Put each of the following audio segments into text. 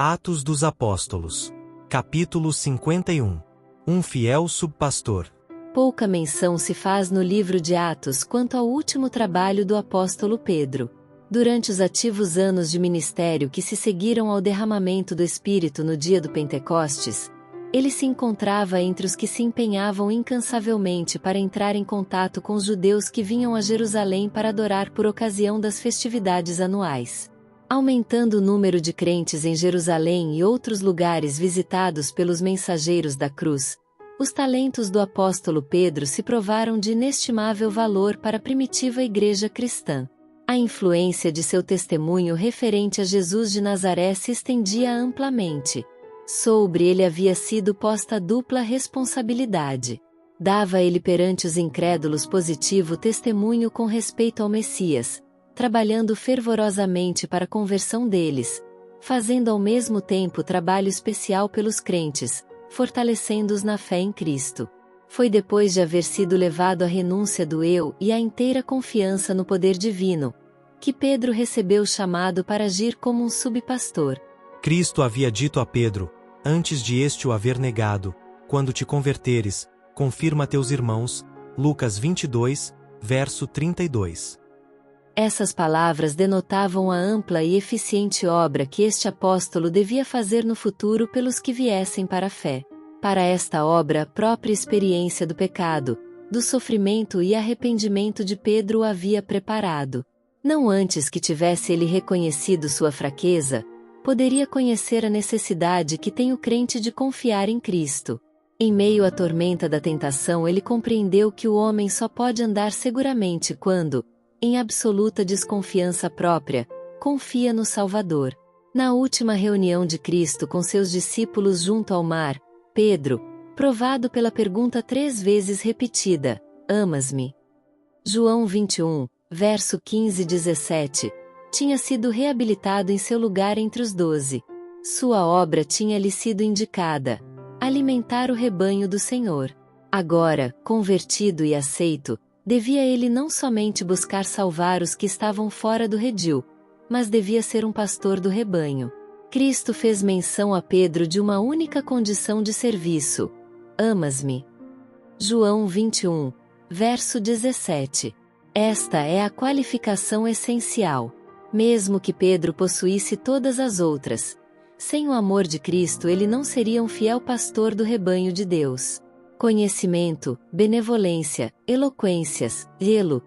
Atos dos Apóstolos. Capítulo 51. Um fiel subpastor. Pouca menção se faz no livro de Atos quanto ao último trabalho do apóstolo Pedro. Durante os ativos anos de ministério que se seguiram ao derramamento do Espírito no dia do Pentecostes, ele se encontrava entre os que se empenhavam incansavelmente para entrar em contato com os judeus que vinham a Jerusalém para adorar por ocasião das festividades anuais. Aumentando o número de crentes em Jerusalém e outros lugares visitados pelos mensageiros da cruz, os talentos do apóstolo Pedro se provaram de inestimável valor para a primitiva igreja cristã. A influência de seu testemunho referente a Jesus de Nazaré se estendia amplamente. Sobre ele havia sido posta dupla responsabilidade. Dava ele perante os incrédulos positivo testemunho com respeito ao Messias, trabalhando fervorosamente para a conversão deles, fazendo ao mesmo tempo trabalho especial pelos crentes, fortalecendo-os na fé em Cristo. Foi depois de haver sido levado à renúncia do eu e à inteira confiança no poder divino, que Pedro recebeu o chamado para agir como um subpastor. Cristo havia dito a Pedro, antes de este o haver negado: quando te converteres, confirma a teus irmãos. Lucas 22, verso 32. Essas palavras denotavam a ampla e eficiente obra que este apóstolo devia fazer no futuro pelos que viessem para a fé. Para esta obra, a própria experiência do pecado, do sofrimento e arrependimento de Pedro o havia preparado. Não antes que tivesse ele reconhecido sua fraqueza, poderia conhecer a necessidade que tem o crente de confiar em Cristo. Em meio à tormenta da tentação, ele compreendeu que o homem só pode andar seguramente quando, em absoluta desconfiança própria, confia no Salvador. Na última reunião de Cristo com seus discípulos junto ao mar, Pedro, provado pela pergunta 3 vezes repetida: "Amas-me?" João 21, verso 15 e 17, tinha sido reabilitado em seu lugar entre os 12. Sua obra tinha-lhe sido indicada: alimentar o rebanho do Senhor. Agora, convertido e aceito, devia ele não somente buscar salvar os que estavam fora do redil, mas devia ser um pastor do rebanho. Cristo fez menção a Pedro de uma única condição de serviço: "Amas-me?" João 21, verso 17. Esta é a qualificação essencial. Mesmo que Pedro possuísse todas as outras, sem o amor de Cristo ele não seria um fiel pastor do rebanho de Deus. Conhecimento, benevolência, eloquências, zelo,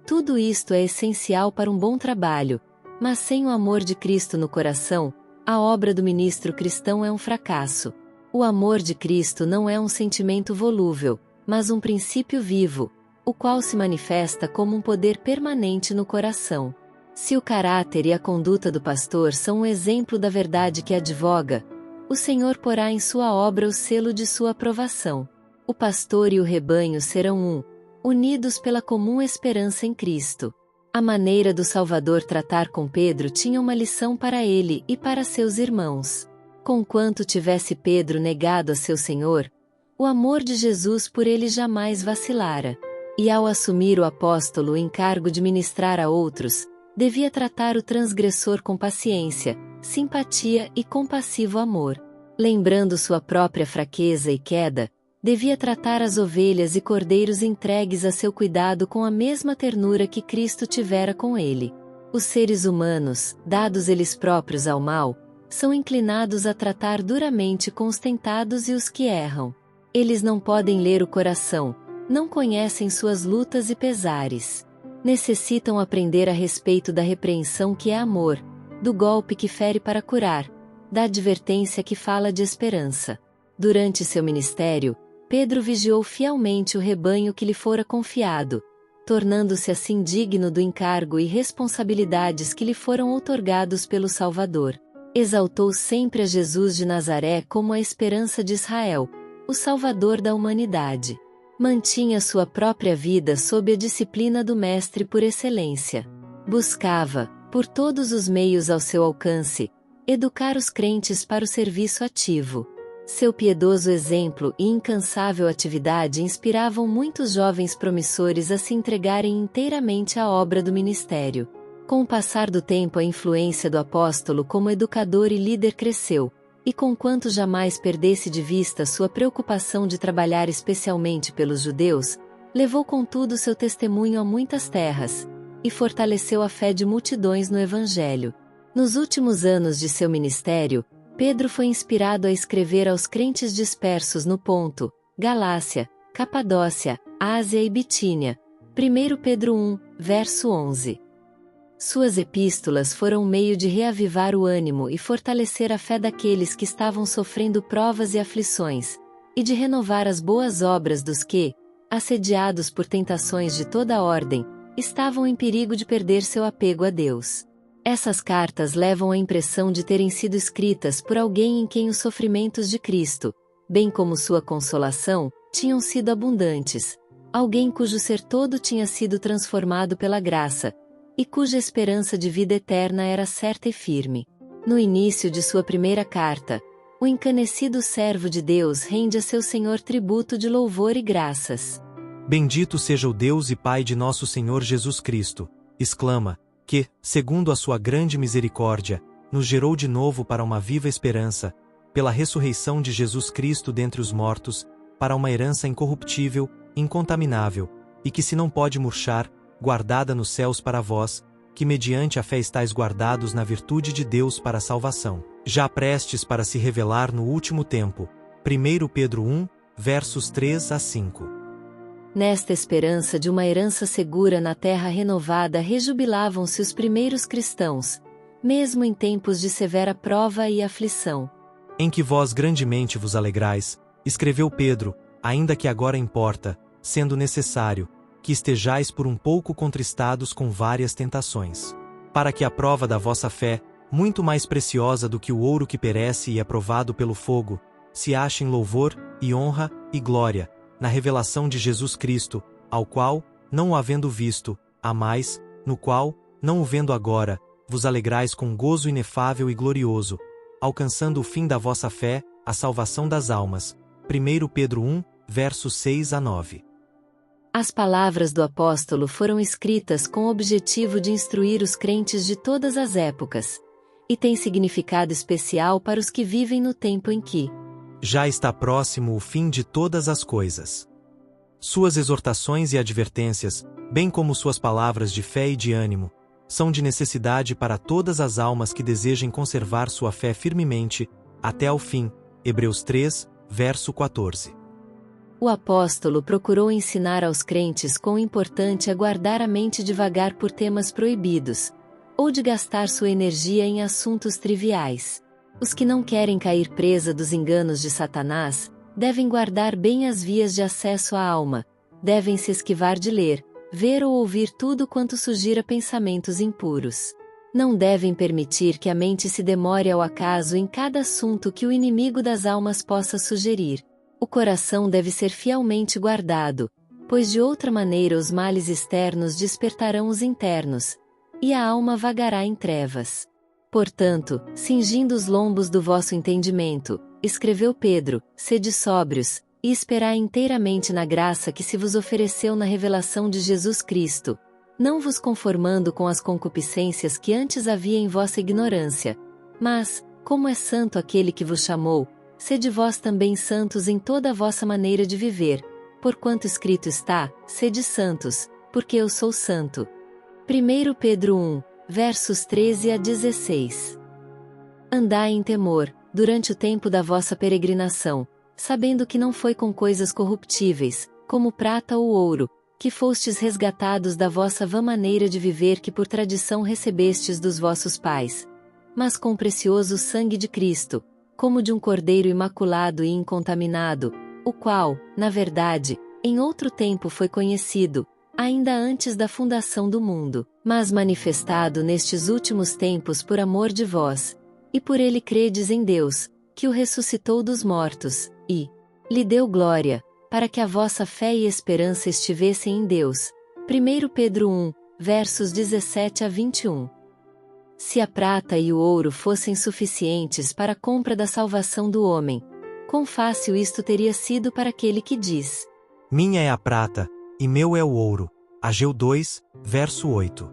tudo isto é essencial para um bom trabalho, mas sem o amor de Cristo no coração, a obra do ministro cristão é um fracasso. O amor de Cristo não é um sentimento volúvel, mas um princípio vivo, o qual se manifesta como um poder permanente no coração. Se o caráter e a conduta do pastor são um exemplo da verdade que advoga, o Senhor porá em sua obra o selo de sua aprovação. O pastor e o rebanho serão unidos pela comum esperança em Cristo. A maneira do Salvador tratar com Pedro tinha uma lição para ele e para seus irmãos. Conquanto tivesse Pedro negado a seu Senhor, o amor de Jesus por ele jamais vacilara. E ao assumir o apóstolo o encargo de ministrar a outros, devia tratar o transgressor com paciência, simpatia e compassivo amor. Lembrando sua própria fraqueza e queda, devia tratar as ovelhas e cordeiros entregues a seu cuidado com a mesma ternura que Cristo tivera com ele. Os seres humanos, dados eles próprios ao mal, são inclinados a tratar duramente com os tentados e os que erram. Eles não podem ler o coração, não conhecem suas lutas e pesares. Necessitam aprender a respeito da repreensão que é amor, do golpe que fere para curar, da advertência que fala de esperança. Durante seu ministério, Pedro vigiou fielmente o rebanho que lhe fora confiado, tornando-se assim digno do encargo e responsabilidades que lhe foram outorgados pelo Salvador. Exaltou sempre a Jesus de Nazaré como a esperança de Israel, o Salvador da humanidade. Mantinha sua própria vida sob a disciplina do Mestre por excelência. Buscava, por todos os meios ao seu alcance, educar os crentes para o serviço ativo. Seu piedoso exemplo e incansável atividade inspiravam muitos jovens promissores a se entregarem inteiramente à obra do ministério. Com o passar do tempo, a influência do apóstolo como educador e líder cresceu, e conquanto jamais perdesse de vista sua preocupação de trabalhar especialmente pelos judeus, levou contudo seu testemunho a muitas terras, e fortaleceu a fé de multidões no Evangelho. Nos últimos anos de seu ministério, Pedro foi inspirado a escrever aos crentes dispersos no Ponto, Galácia, Capadócia, Ásia e Bitínia. 1 Pedro 1, verso 11. Suas epístolas foram um meio de reavivar o ânimo e fortalecer a fé daqueles que estavam sofrendo provas e aflições, e de renovar as boas obras dos que, assediados por tentações de toda ordem, estavam em perigo de perder seu apego a Deus. Essas cartas levam a impressão de terem sido escritas por alguém em quem os sofrimentos de Cristo, bem como sua consolação, tinham sido abundantes, alguém cujo ser todo tinha sido transformado pela graça, e cuja esperança de vida eterna era certa e firme. No início de sua primeira carta, o encanecido servo de Deus rende a seu Senhor tributo de louvor e graças. Bendito seja o Deus e Pai de nosso Senhor Jesus Cristo, exclama, que, segundo a sua grande misericórdia, nos gerou de novo para uma viva esperança, pela ressurreição de Jesus Cristo dentre os mortos, para uma herança incorruptível, incontaminável, e que se não pode murchar, guardada nos céus para vós, que mediante a fé estáis guardados na virtude de Deus para a salvação, já prestes para se revelar no último tempo. 1 Pedro 1, versos 3 a 5. Nesta esperança de uma herança segura na terra renovada rejubilavam-se os primeiros cristãos, mesmo em tempos de severa prova e aflição. Em que vós grandemente vos alegrais, escreveu Pedro, ainda que agora importa, sendo necessário, que estejais por um pouco contristados com várias tentações, para que a prova da vossa fé, muito mais preciosa do que o ouro que perece e é provado pelo fogo, se ache em louvor, e honra, e glória, na revelação de Jesus Cristo, ao qual, não o havendo visto, amais, no qual, não o vendo agora, vos alegrais com gozo inefável e glorioso, alcançando o fim da vossa fé, a salvação das almas. 1 Pedro 1, versos 6 a 9. As palavras do apóstolo foram escritas com o objetivo de instruir os crentes de todas as épocas, e têm significado especial para os que vivem no tempo em que já está próximo o fim de todas as coisas. Suas exortações e advertências, bem como suas palavras de fé e de ânimo, são de necessidade para todas as almas que desejem conservar sua fé firmemente, até ao fim. Hebreus 3, verso 14. O apóstolo procurou ensinar aos crentes quão importante é guardar a mente devagar por temas proibidos, ou de gastar sua energia em assuntos triviais. Os que não querem cair presa dos enganos de Satanás, devem guardar bem as vias de acesso à alma, devem se esquivar de ler, ver ou ouvir tudo quanto sugira pensamentos impuros. Não devem permitir que a mente se demore ao acaso em cada assunto que o inimigo das almas possa sugerir. O coração deve ser fielmente guardado, pois de outra maneira os males externos despertarão os internos, e a alma vagará em trevas. Portanto, cingindo os lombos do vosso entendimento, escreveu Pedro, sede sóbrios, e esperai inteiramente na graça que se vos ofereceu na revelação de Jesus Cristo, não vos conformando com as concupiscências que antes havia em vossa ignorância, mas, como é santo aquele que vos chamou, sede vós também santos em toda a vossa maneira de viver, porquanto escrito está, sede santos, porque eu sou santo. 1 Pedro 1, versos 13 a 16. Andai em temor, durante o tempo da vossa peregrinação, sabendo que não foi com coisas corruptíveis, como prata ou ouro, que fostes resgatados da vossa vã maneira de viver que por tradição recebestes dos vossos pais, mas com o precioso sangue de Cristo, como de um cordeiro imaculado e incontaminado, o qual, na verdade, em outro tempo foi conhecido, ainda antes da fundação do mundo, mas manifestado nestes últimos tempos por amor de vós, e por ele credes em Deus, que o ressuscitou dos mortos, e lhe deu glória, para que a vossa fé e esperança estivessem em Deus. 1 Pedro 1, versos 17 a 21. Se a prata e o ouro fossem suficientes para a compra da salvação do homem, quão fácil isto teria sido para aquele que diz: minha é a prata, e meu é o ouro. Ageu 2, verso 8.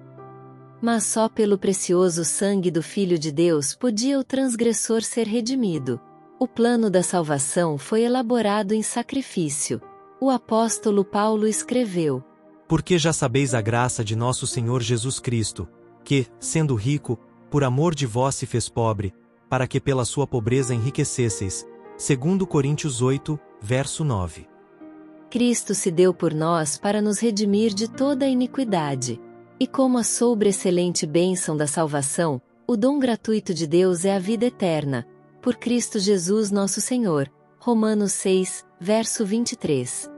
Mas só pelo precioso sangue do Filho de Deus podia o transgressor ser redimido. O plano da salvação foi elaborado em sacrifício. O apóstolo Paulo escreveu: Porque já sabeis a graça de nosso Senhor Jesus Cristo, que, sendo rico, por amor de vós se fez pobre, para que pela sua pobreza enriquecesseis. 2 Coríntios 8, verso 9. Cristo se deu por nós para nos redimir de toda a iniquidade. E como a sobre-excelente bênção da salvação, o dom gratuito de Deus é a vida eterna, por Cristo Jesus nosso Senhor. Romanos 6, verso 23.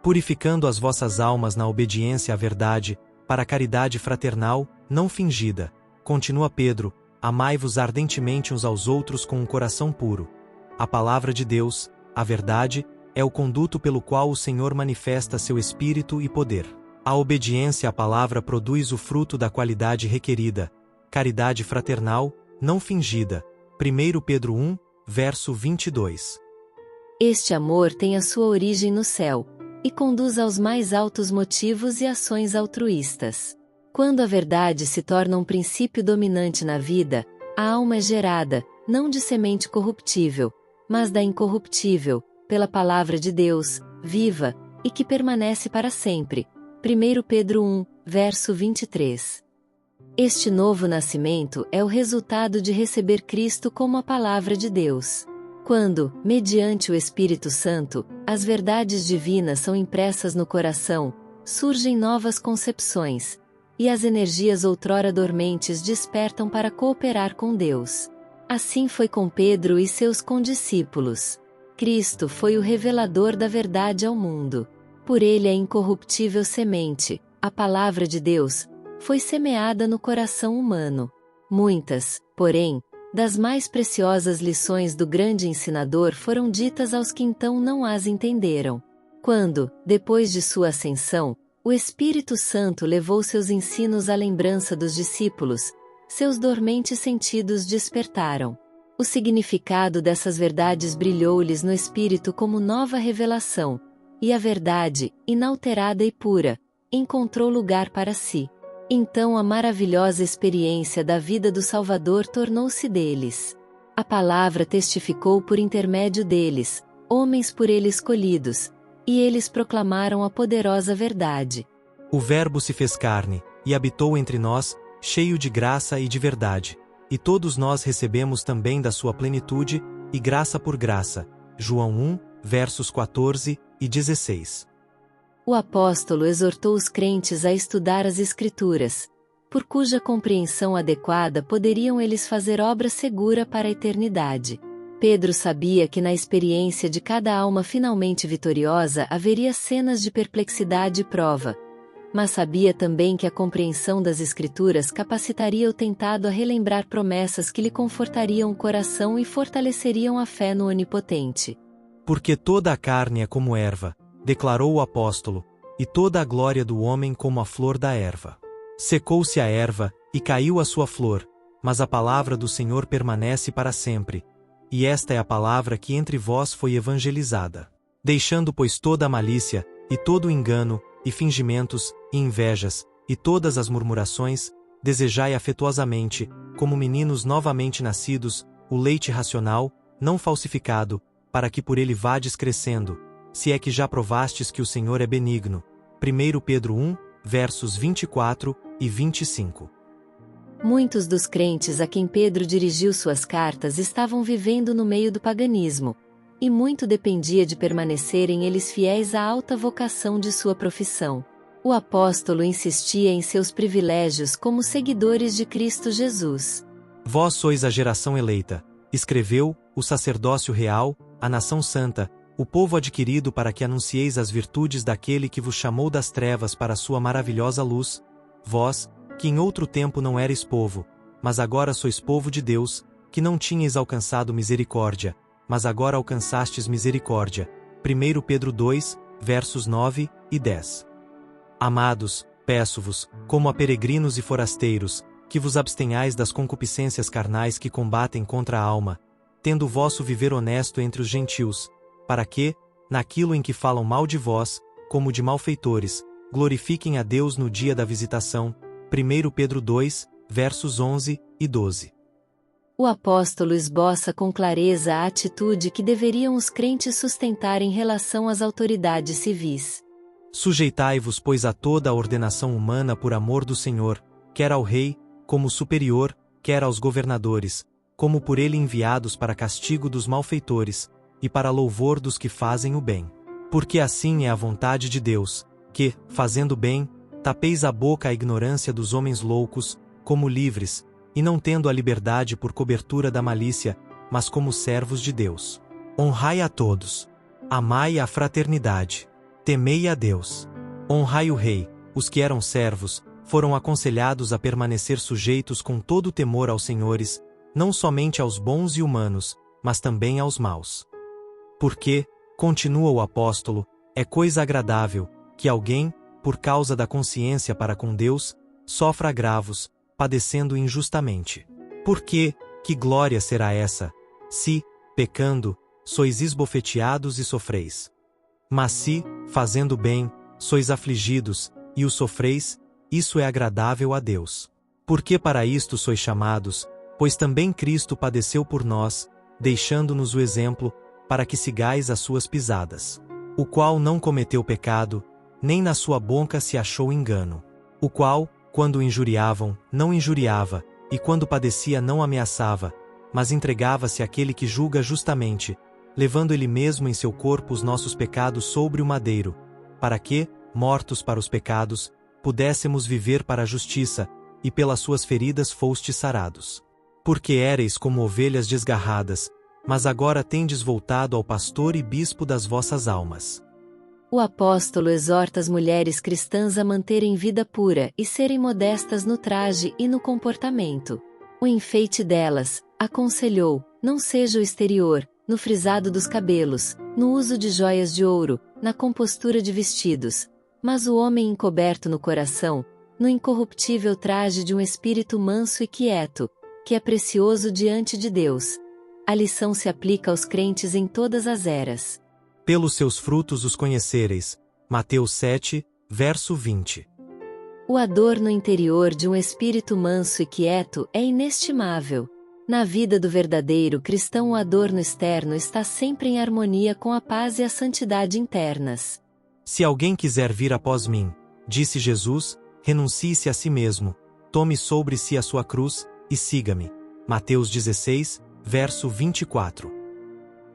Purificando as vossas almas na obediência à verdade, para a caridade fraternal, não fingida. Continua Pedro, amai-vos ardentemente uns aos outros com um coração puro. A palavra de Deus, a verdade, é o conduto pelo qual o Senhor manifesta seu espírito e poder. A obediência à palavra produz o fruto da qualidade requerida, caridade fraternal, não fingida. 1 Pedro 1, verso 22. Este amor tem a sua origem no céu, e conduz aos mais altos motivos e ações altruístas. Quando a verdade se torna um princípio dominante na vida, a alma é gerada, não de semente corruptível, mas da incorruptível, pela palavra de Deus, viva, e que permanece para sempre. 1 Pedro 1, verso 23. Este novo nascimento é o resultado de receber Cristo como a palavra de Deus. Quando, mediante o Espírito Santo, as verdades divinas são impressas no coração, surgem novas concepções, e as energias outrora dormentes despertam para cooperar com Deus. Assim foi com Pedro e seus condiscípulos. Cristo foi o revelador da verdade ao mundo. Por ele a incorruptível semente, a palavra de Deus, foi semeada no coração humano. Muitas, porém, das mais preciosas lições do grande ensinador foram ditas aos que então não as entenderam. Quando, depois de sua ascensão, o Espírito Santo levou seus ensinos à lembrança dos discípulos, seus dormentes sentidos despertaram. O significado dessas verdades brilhou-lhes no espírito como nova revelação, e a verdade, inalterada e pura, encontrou lugar para si. Então a maravilhosa experiência da vida do Salvador tornou-se deles. A palavra testificou por intermédio deles, homens por ele escolhidos, e eles proclamaram a poderosa verdade. O Verbo se fez carne, e habitou entre nós, cheio de graça e de verdade. E todos nós recebemos também da sua plenitude, e graça por graça. João 1, versos 14 e 16. O apóstolo exortou os crentes a estudar as Escrituras, por cuja compreensão adequada poderiam eles fazer obra segura para a eternidade. Pedro sabia que na experiência de cada alma finalmente vitoriosa haveria cenas de perplexidade e prova, mas sabia também que a compreensão das Escrituras capacitaria o tentado a relembrar promessas que lhe confortariam o coração e fortaleceriam a fé no Onipotente. Porque toda a carne é como erva, declarou o apóstolo, e toda a glória do homem como a flor da erva. Secou-se a erva, e caiu a sua flor, mas a palavra do Senhor permanece para sempre. E esta é a palavra que entre vós foi evangelizada. Deixando, pois, toda a malícia, e todo o engano, e fingimentos, e invejas, e todas as murmurações, desejai afetuosamente, como meninos novamente nascidos, o leite racional, não falsificado, para que por ele vades crescendo, se é que já provastes que o Senhor é benigno. 1 Pedro 1, versos 24 e 25. Muitos dos crentes a quem Pedro dirigiu suas cartas estavam vivendo no meio do paganismo, e muito dependia de permanecerem eles fiéis à alta vocação de sua profissão. O apóstolo insistia em seus privilégios como seguidores de Cristo Jesus. Vós sois a geração eleita, escreveu, o sacerdócio real, a nação santa, o povo adquirido para que anuncieis as virtudes daquele que vos chamou das trevas para a sua maravilhosa luz, vós, que em outro tempo não erais povo, mas agora sois povo de Deus, que não tinhais alcançado misericórdia, mas agora alcançastes misericórdia. 1 Pedro 2, versos 9 e 10. Amados, peço-vos, como a peregrinos e forasteiros, que vos abstenhais das concupiscências carnais que combatem contra a alma, tendo o vosso viver honesto entre os gentios, para que, naquilo em que falam mal de vós, como de malfeitores, glorifiquem a Deus no dia da visitação, 1 Pedro 2, versos 11 e 12. O apóstolo esboça com clareza a atitude que deveriam os crentes sustentar em relação às autoridades civis. Sujeitai-vos, pois, a toda a ordenação humana por amor do Senhor, quer ao rei, como superior, quer aos governadores, como por ele enviados para castigo dos malfeitores, e para louvor dos que fazem o bem. Porque assim é a vontade de Deus, que, fazendo bem, tapeis a boca à ignorância dos homens loucos, como livres, e não tendo a liberdade por cobertura da malícia, mas como servos de Deus. Honrai a todos. Amai a fraternidade. Temei a Deus. Honrai o rei. Os que eram servos, foram aconselhados a permanecer sujeitos com todo temor aos senhores, não somente aos bons e humanos, mas também aos maus. Porque, continua o apóstolo, é coisa agradável, que alguém, por causa da consciência para com Deus, sofra agravos, padecendo injustamente. Porque, que glória será essa, se, pecando, sois esbofeteados e sofreis? Mas se, fazendo bem, sois afligidos, e o sofreis, isso é agradável a Deus. Porque para isto sois chamados, pois também Cristo padeceu por nós, deixando-nos o exemplo, para que sigais as suas pisadas. O qual não cometeu pecado, nem na sua boca se achou engano. O qual, quando o injuriavam, não injuriava, e quando padecia não ameaçava, mas entregava-se àquele que julga justamente, levando ele mesmo em seu corpo os nossos pecados sobre o madeiro, para que, mortos para os pecados, pudéssemos viver para a justiça, e pelas suas feridas fostes sarados. Porque éreis como ovelhas desgarradas, mas agora tendes voltado ao pastor e bispo das vossas almas. O apóstolo exorta as mulheres cristãs a manterem vida pura e serem modestas no traje e no comportamento. O enfeite delas, aconselhou, não seja o exterior, no frisado dos cabelos, no uso de joias de ouro, na compostura de vestidos, mas o homem encoberto no coração, no incorruptível traje de um espírito manso e quieto, que é precioso diante de Deus. A lição se aplica aos crentes em todas as eras. Pelos seus frutos os conhecereis. Mateus 7, verso 20. O adorno interior de um espírito manso e quieto é inestimável. Na vida do verdadeiro cristão, o adorno externo está sempre em harmonia com a paz e a santidade internas. Se alguém quiser vir após mim, disse Jesus, renuncie-se a si mesmo, tome sobre si a sua cruz, e siga-me. Mateus 16, verso 24.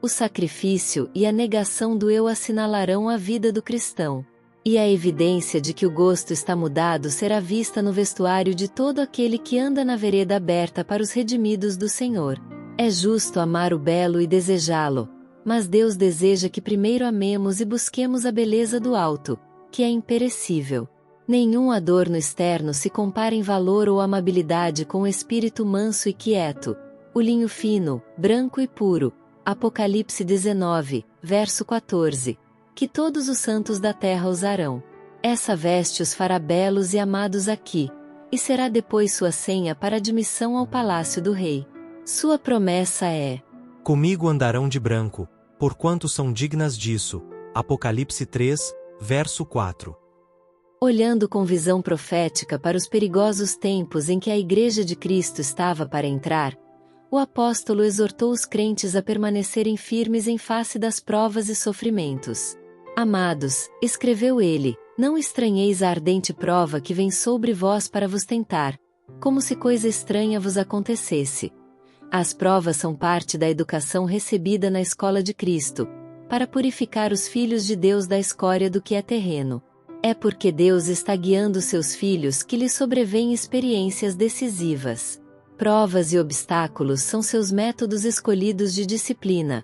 O sacrifício e a negação do eu assinalarão a vida do cristão. E a evidência de que o gosto está mudado será vista no vestuário de todo aquele que anda na vereda aberta para os redimidos do Senhor. É justo amar o belo e desejá-lo, mas Deus deseja que primeiro amemos e busquemos a beleza do alto, que é imperecível. Nenhum adorno externo se compara em valor ou amabilidade com o espírito manso e quieto, o linho fino, branco e puro. Apocalipse 19, verso 14. Que todos os santos da terra usarão. Essa veste os fará belos e amados aqui, e será depois sua senha para admissão ao palácio do rei. Sua promessa é: comigo andarão de branco, porquanto são dignas disso. Apocalipse 3, verso 4. Olhando com visão profética para os perigosos tempos em que a Igreja de Cristo estava para entrar, o apóstolo exortou os crentes a permanecerem firmes em face das provas e sofrimentos. Amados, escreveu ele, não estranheis a ardente prova que vem sobre vós para vos tentar, como se coisa estranha vos acontecesse. As provas são parte da educação recebida na escola de Cristo, para purificar os filhos de Deus da escória do que é terreno. É porque Deus está guiando seus filhos que lhes sobrevêm experiências decisivas. Provas e obstáculos são seus métodos escolhidos de disciplina,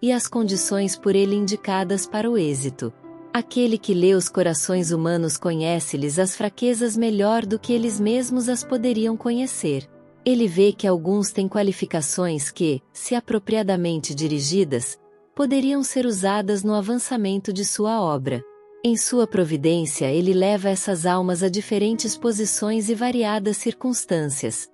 e as condições por ele indicadas para o êxito. Aquele que lê os corações humanos conhece-lhes as fraquezas melhor do que eles mesmos as poderiam conhecer. Ele vê que alguns têm qualificações que, se apropriadamente dirigidas, poderiam ser usadas no avançamento de sua obra. Em sua providência, ele leva essas almas a diferentes posições e variadas circunstâncias,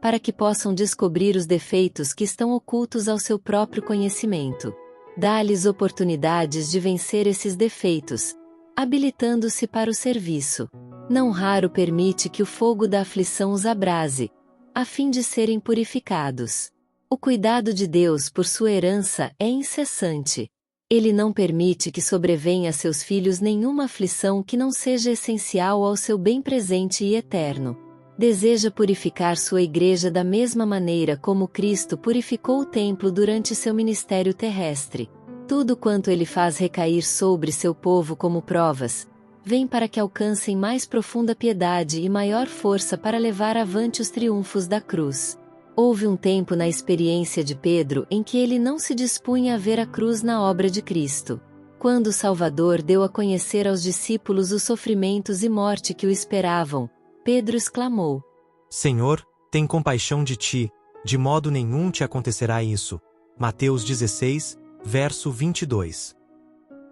para que possam descobrir os defeitos que estão ocultos ao seu próprio conhecimento. Dá-lhes oportunidades de vencer esses defeitos, habilitando-se para o serviço. Não raro permite que o fogo da aflição os abrase, a fim de serem purificados. O cuidado de Deus por sua herança é incessante. Ele não permite que sobrevenha a seus filhos nenhuma aflição que não seja essencial ao seu bem presente e eterno. Deseja purificar sua igreja da mesma maneira como Cristo purificou o templo durante seu ministério terrestre. Tudo quanto ele faz recair sobre seu povo como provas, vem para que alcancem mais profunda piedade e maior força para levar avante os triunfos da cruz. Houve um tempo na experiência de Pedro em que ele não se dispunha a ver a cruz na obra de Cristo. Quando o Salvador deu a conhecer aos discípulos os sofrimentos e morte que o esperavam, Pedro exclamou: Senhor, tem compaixão de ti, de modo nenhum te acontecerá isso. Mateus 16, verso 22.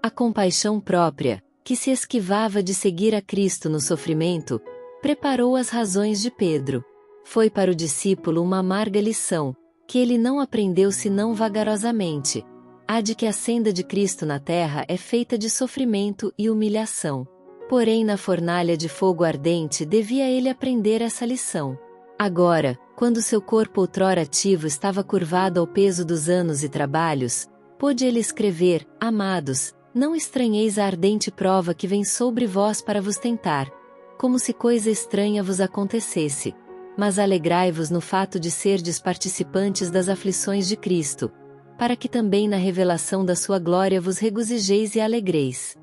A compaixão própria, que se esquivava de seguir a Cristo no sofrimento, preparou as razões de Pedro. Foi para o discípulo uma amarga lição, que ele não aprendeu senão vagarosamente, a de que a senda de Cristo na terra é feita de sofrimento e humilhação. Porém na fornalha de fogo ardente devia ele aprender essa lição. Agora, quando seu corpo outrora ativo estava curvado ao peso dos anos e trabalhos, pôde ele escrever: Amados, não estranheis a ardente prova que vem sobre vós para vos tentar, como se coisa estranha vos acontecesse. Mas alegrai-vos no fato de serdes participantes das aflições de Cristo, para que também na revelação da sua glória vos regozijeis e alegreis.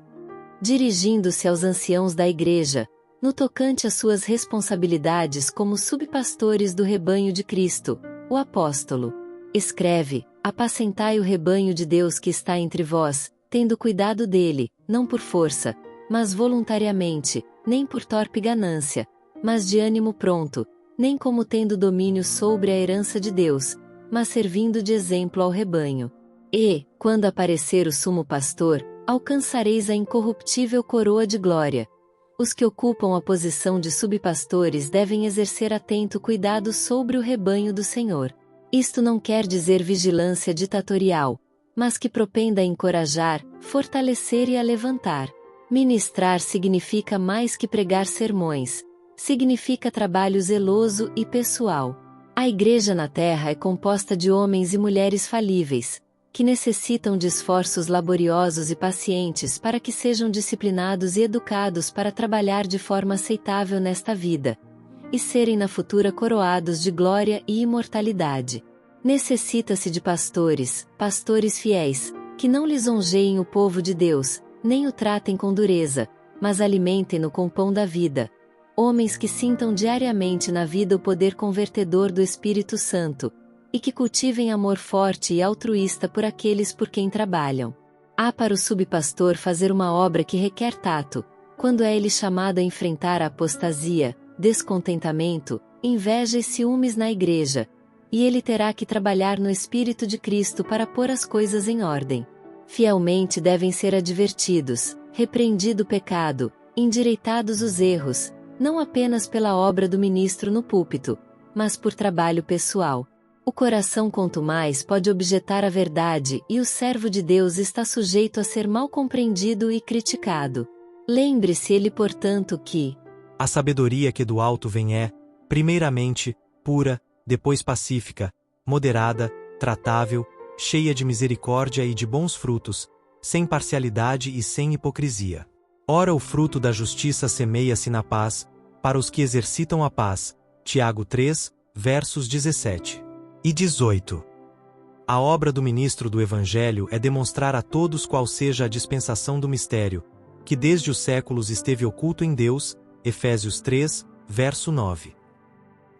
Dirigindo-se aos anciãos da igreja, no tocante às suas responsabilidades como subpastores do rebanho de Cristo, o apóstolo escreve: Apacentai o rebanho de Deus que está entre vós, tendo cuidado dele, não por força, mas voluntariamente, nem por torpe ganância, mas de ânimo pronto, nem como tendo domínio sobre a herança de Deus, mas servindo de exemplo ao rebanho. E, quando aparecer o sumo pastor, alcançareis a incorruptível coroa de glória. Os que ocupam a posição de subpastores devem exercer atento cuidado sobre o rebanho do Senhor. Isto não quer dizer vigilância ditatorial, mas que propenda a encorajar, fortalecer e a levantar. Ministrar significa mais que pregar sermões, significa trabalho zeloso e pessoal. A igreja na terra é composta de homens e mulheres falíveis, que necessitam de esforços laboriosos e pacientes para que sejam disciplinados e educados para trabalhar de forma aceitável nesta vida, e serem na futura coroados de glória e imortalidade. Necessita-se de pastores fiéis, que não lisonjeiem o povo de Deus, nem o tratem com dureza, mas alimentem-no com o pão da vida. Homens que sintam diariamente na vida o poder convertedor do Espírito Santo, e que cultivem amor forte e altruísta por aqueles por quem trabalham. Há para o subpastor fazer uma obra que requer tato, quando é ele chamado a enfrentar a apostasia, descontentamento, inveja e ciúmes na igreja, e ele terá que trabalhar no Espírito de Cristo para pôr as coisas em ordem. Fielmente devem ser advertidos, repreendido o pecado, endireitados os erros, não apenas pela obra do ministro no púlpito, mas por trabalho pessoal. O coração quanto mais pode objetar a verdade e o servo de Deus está sujeito a ser mal compreendido e criticado. Lembre-se ele, portanto, que a sabedoria que do alto vem é, primeiramente, pura, depois pacífica, moderada, tratável, cheia de misericórdia e de bons frutos, sem parcialidade e sem hipocrisia. Ora, o fruto da justiça semeia-se na paz, para os que exercitam a paz. Tiago 3, versos 17 e 18. A obra do ministro do Evangelho é demonstrar a todos qual seja a dispensação do mistério, que desde os séculos esteve oculto em Deus. Efésios 3, verso 9.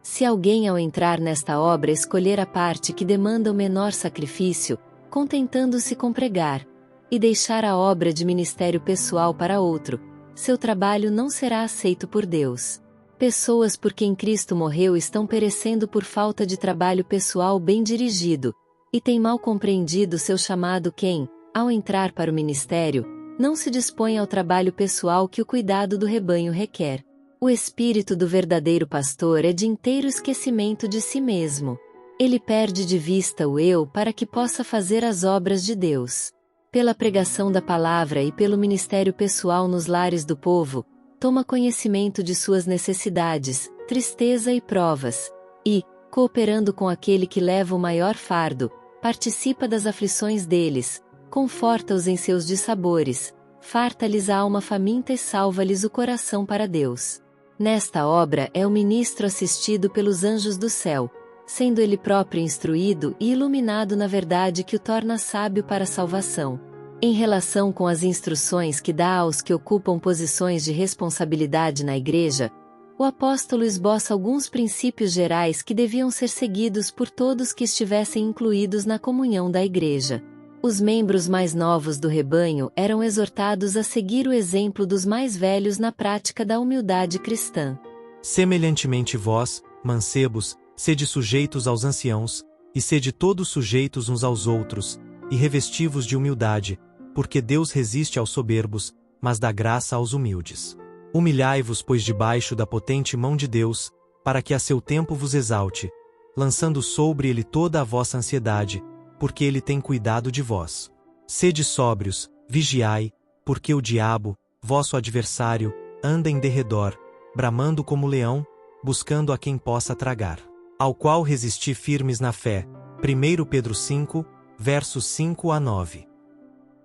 Se alguém ao entrar nesta obra escolher a parte que demanda o menor sacrifício, contentando-se com pregar, e deixar a obra de ministério pessoal para outro, seu trabalho não será aceito por Deus. Pessoas por quem Cristo morreu estão perecendo por falta de trabalho pessoal bem dirigido, e têm mal compreendido seu chamado quem, ao entrar para o ministério, não se dispõe ao trabalho pessoal que o cuidado do rebanho requer. O espírito do verdadeiro pastor é de inteiro esquecimento de si mesmo. Ele perde de vista o eu para que possa fazer as obras de Deus. Pela pregação da palavra e pelo ministério pessoal nos lares do povo, toma conhecimento de suas necessidades, tristeza e provas, e, cooperando com aquele que leva o maior fardo, participa das aflições deles, conforta-os em seus dissabores, farta-lhes a alma faminta e salva-lhes o coração para Deus. Nesta obra é o ministro assistido pelos anjos do céu, sendo ele próprio instruído e iluminado na verdade que o torna sábio para a salvação. Em relação com as instruções que dá aos que ocupam posições de responsabilidade na Igreja, o apóstolo esboça alguns princípios gerais que deviam ser seguidos por todos que estivessem incluídos na comunhão da Igreja. Os membros mais novos do rebanho eram exortados a seguir o exemplo dos mais velhos na prática da humildade cristã. Semelhantemente vós, mancebos, sede sujeitos aos anciãos, e sede todos sujeitos uns aos outros, e revesti-vos de humildade, porque Deus resiste aos soberbos, mas dá graça aos humildes. Humilhai-vos, pois, debaixo da potente mão de Deus, para que a seu tempo vos exalte, lançando sobre ele toda a vossa ansiedade, porque ele tem cuidado de vós. Sede sóbrios, vigiai, porque o diabo, vosso adversário, anda em derredor, bramando como leão, buscando a quem possa tragar. Ao qual resisti firmes na fé. 1 Pedro 5, versos 5 a 9.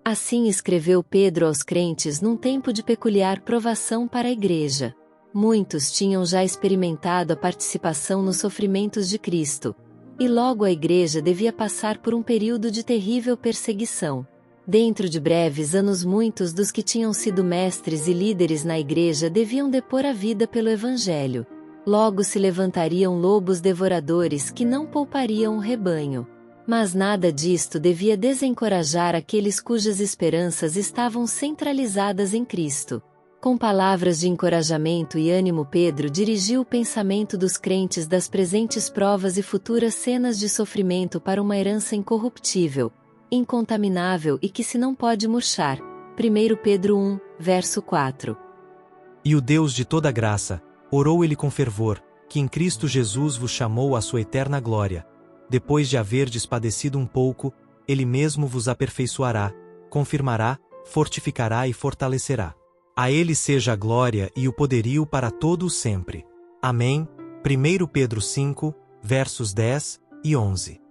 Assim escreveu Pedro aos crentes num tempo de peculiar provação para a Igreja. Muitos tinham já experimentado a participação nos sofrimentos de Cristo, e logo a Igreja devia passar por um período de terrível perseguição. Dentro de breves anos, muitos dos que tinham sido mestres e líderes na Igreja deviam depor a vida pelo Evangelho. Logo se levantariam lobos devoradores que não poupariam o rebanho. Mas nada disto devia desencorajar aqueles cujas esperanças estavam centralizadas em Cristo. Com palavras de encorajamento e ânimo, Pedro dirigiu o pensamento dos crentes das presentes provas e futuras cenas de sofrimento para uma herança incorruptível, incontaminável e que se não pode murchar. 1 Pedro 1, verso 4. E o Deus de toda graça, orou ele com fervor, que em Cristo Jesus vos chamou à sua eterna glória. Depois de haverdes padecido um pouco, ele mesmo vos aperfeiçoará, confirmará, fortificará e fortalecerá. A ele seja a glória e o poderio para todo o sempre. Amém. 1 Pedro 5, versos 10 e 11.